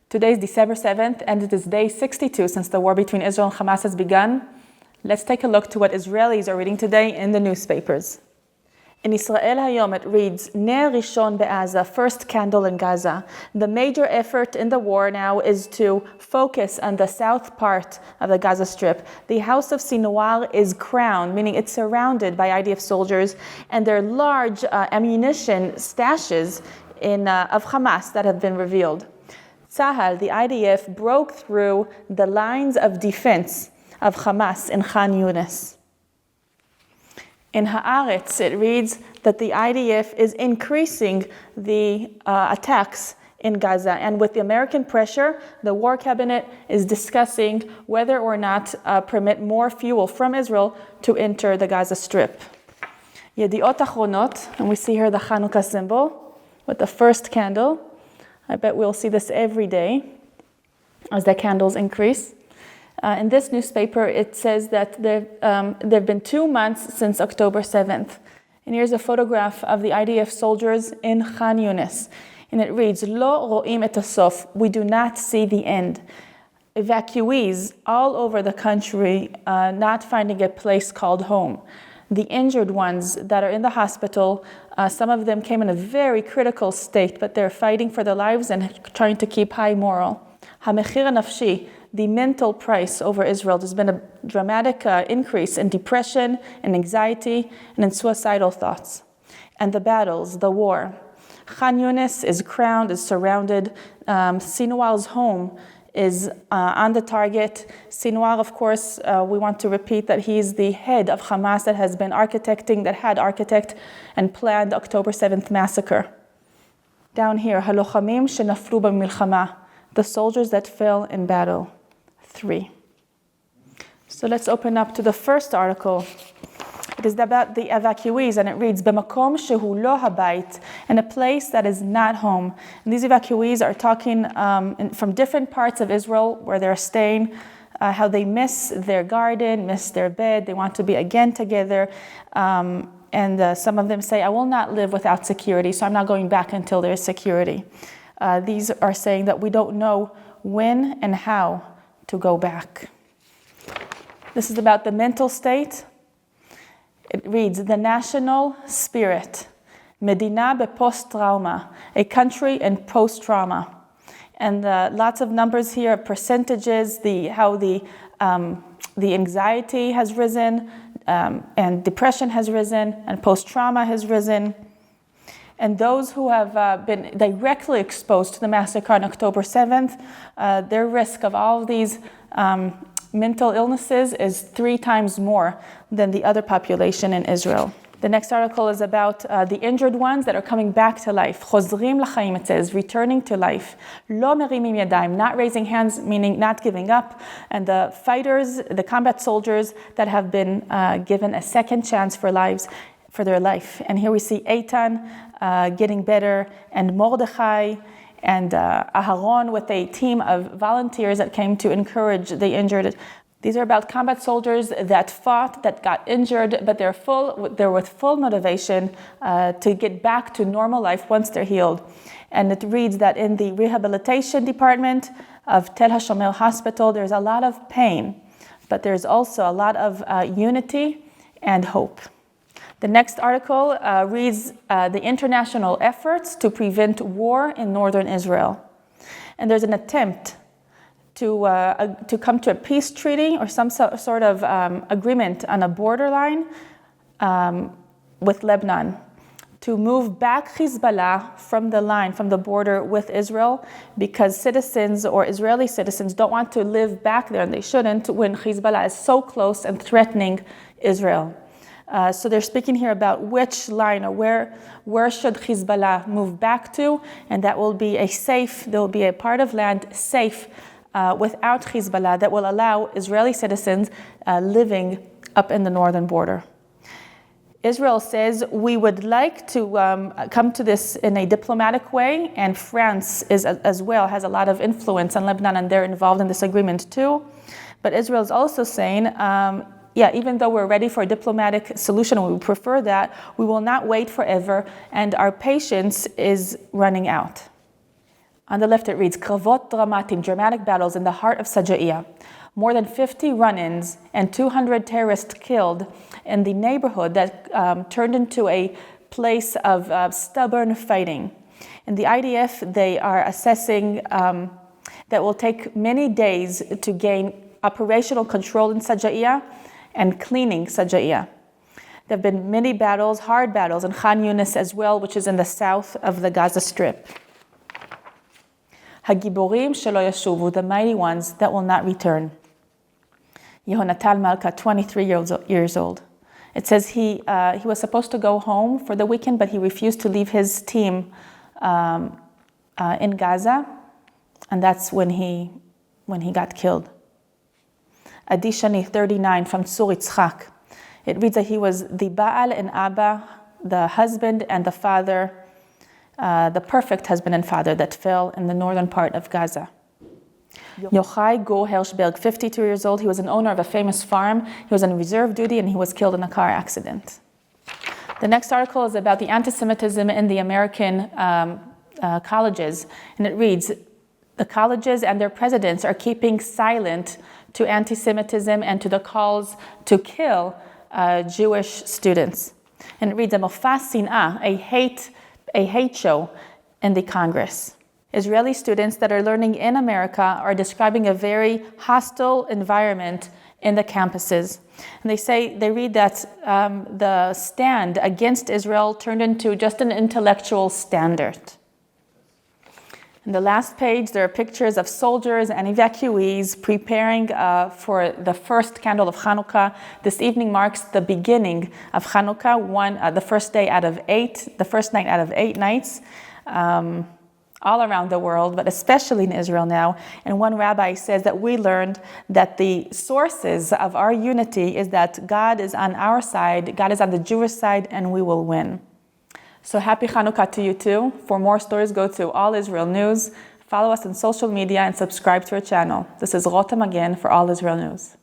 Today is December 7th, and it is day 62 since the war between Israel and Hamas has begun. Let's take a look to what Israelis are reading today in the newspapers. In Israel Hayom, it reads, Ner Rishon be'Aza, first candle in Gaza. The major effort in the war now is to focus on the south part of the Gaza Strip. The house of Sinwar is crowned, meaning it's surrounded by IDF soldiers, and there are large ammunition stashes of Hamas that have been revealed. Tzahal, the IDF, broke through the lines of defense of Hamas in Khan Yunis. In Haaretz, it reads that the IDF is increasing the attacks in Gaza. And with the American pressure, the War Cabinet is discussing whether or not permit more fuel from Israel to enter the Gaza Strip. Yediot Achronot, and we see here the Hanukkah symbol with the first candle. I bet we'll see this every day as the candles increase. In this newspaper, it says that there have been 2 months since October 7th. And here's a photograph of the IDF soldiers in Khan Yunis. And it reads, Lo ro'im et hasof, we do not see the end. Evacuees all over the country not finding a place called home. The injured ones that are in the hospital, some of them came in a very critical state, but they're fighting for their lives and trying to keep high moral. HaMechir nafshi, the mental price over Israel. There's been a dramatic increase in depression and anxiety and in suicidal thoughts. And the battles, the war. Khan Yunis is crowned, is surrounded. Sinwar's home is on the target. Sinwar, of course, we want to repeat that he is the head of Hamas that had architected and planned the October 7th massacre. Down here, halochamim shenaflu b'milchama, the soldiers that fell in battle. 3. So let's open up to the first article. It is about the evacuees, and it reads, B'makom shehu lo habayit, in a place that is not home. And these evacuees are talking from different parts of Israel where they're staying, how they miss their garden, miss their bed, they want to be again together. And some of them say, I will not live without security, so I'm not going back until there's security. These are saying that we don't know when and how to go back. This is about the mental state. It reads, the national spirit, Medina be-post-trauma, a country in post-trauma. And lots of numbers here, percentages, how the anxiety has risen, and depression has risen, and post-trauma has risen. And those who have been directly exposed to the massacre on October 7th, their risk of all of these mental illnesses is 3 times more than the other population in Israel. The next article is about the injured ones that are coming back to life. Chozrim l'chaim, it says, returning to life. Lo merimim yadayim, not raising hands, meaning not giving up. And the fighters, the combat soldiers that have been given a second chance for their life. And here we see Eitan getting better, and Mordechai, and Aharon with a team of volunteers that came to encourage the injured. These are about combat soldiers that fought, that got injured, but they're with full motivation to get back to normal life once they're healed. And it reads that in the rehabilitation department of Tel HaShomer Hospital, there's a lot of pain, but there's also a lot of unity and hope. The next article reads the international efforts to prevent war in northern Israel. And there's an attempt to come to a peace treaty or some sort of agreement on a borderline with Lebanon to move back Hezbollah from the border with Israel, because citizens or Israeli citizens don't want to live back there, and they shouldn't, when Hezbollah is so close and threatening Israel. So they're speaking here about which line or where should Hezbollah move back to, and that will be there will be a part of land safe without Hezbollah that will allow Israeli citizens living up in the northern border. Israel says, we would like to come to this in a diplomatic way, and France as well has a lot of influence on Lebanon, and they're involved in this agreement too. But Israel is also saying, even though we're ready for a diplomatic solution, and we prefer that, we will not wait forever, and our patience is running out. On the left it reads, Kravot dramatim, dramatic battles in the heart of Sajaiya. More than 50 run-ins and 200 terrorists killed in the neighborhood that turned into a place of stubborn fighting. In the IDF, they are assessing that will take many days to gain operational control in Sajaiya and cleaning Sajaiya. There have been many battles, hard battles, in Khan Yunis as well, which is in the south of the Gaza Strip. Hagiborim shelo yashuvu, the mighty ones that will not return. Yehonatan Malka, 23 years old. It says he was supposed to go home for the weekend, but he refused to leave his team in Gaza, and that's when he got killed. Adi Shani, 39, from Tzur Yitzchak. It reads that he was the Baal and Abba, the husband and the father, the perfect husband and father that fell in the northern part of Gaza. Yochai Gur Hershberg, 52 years old. He was an owner of a famous farm. He was on reserve duty and he was killed in a car accident. The next article is about the antisemitism in the American colleges. And it reads, the colleges and their presidents are keeping silent to anti-Semitism and to the calls to kill Jewish students. And it reads, a mofas sin'ah, a hate show in the Congress. Israeli students that are learning in America are describing a very hostile environment in the campuses. And they read that the stand against Israel turned into just an intellectual standard. In the last page, there are pictures of soldiers and evacuees preparing for the first candle of Hanukkah. This evening marks the beginning of Hanukkah, the first night out of 8 nights. All around the world, but especially in Israel now. And one rabbi says that we learned that the sources of our unity is that God is on our side, God is on the Jewish side, and we will win. So happy Hanukkah to you too. For more stories, go to All Israel News. Follow us on social media and subscribe to our channel. This is Rotem Magen for All Israel News.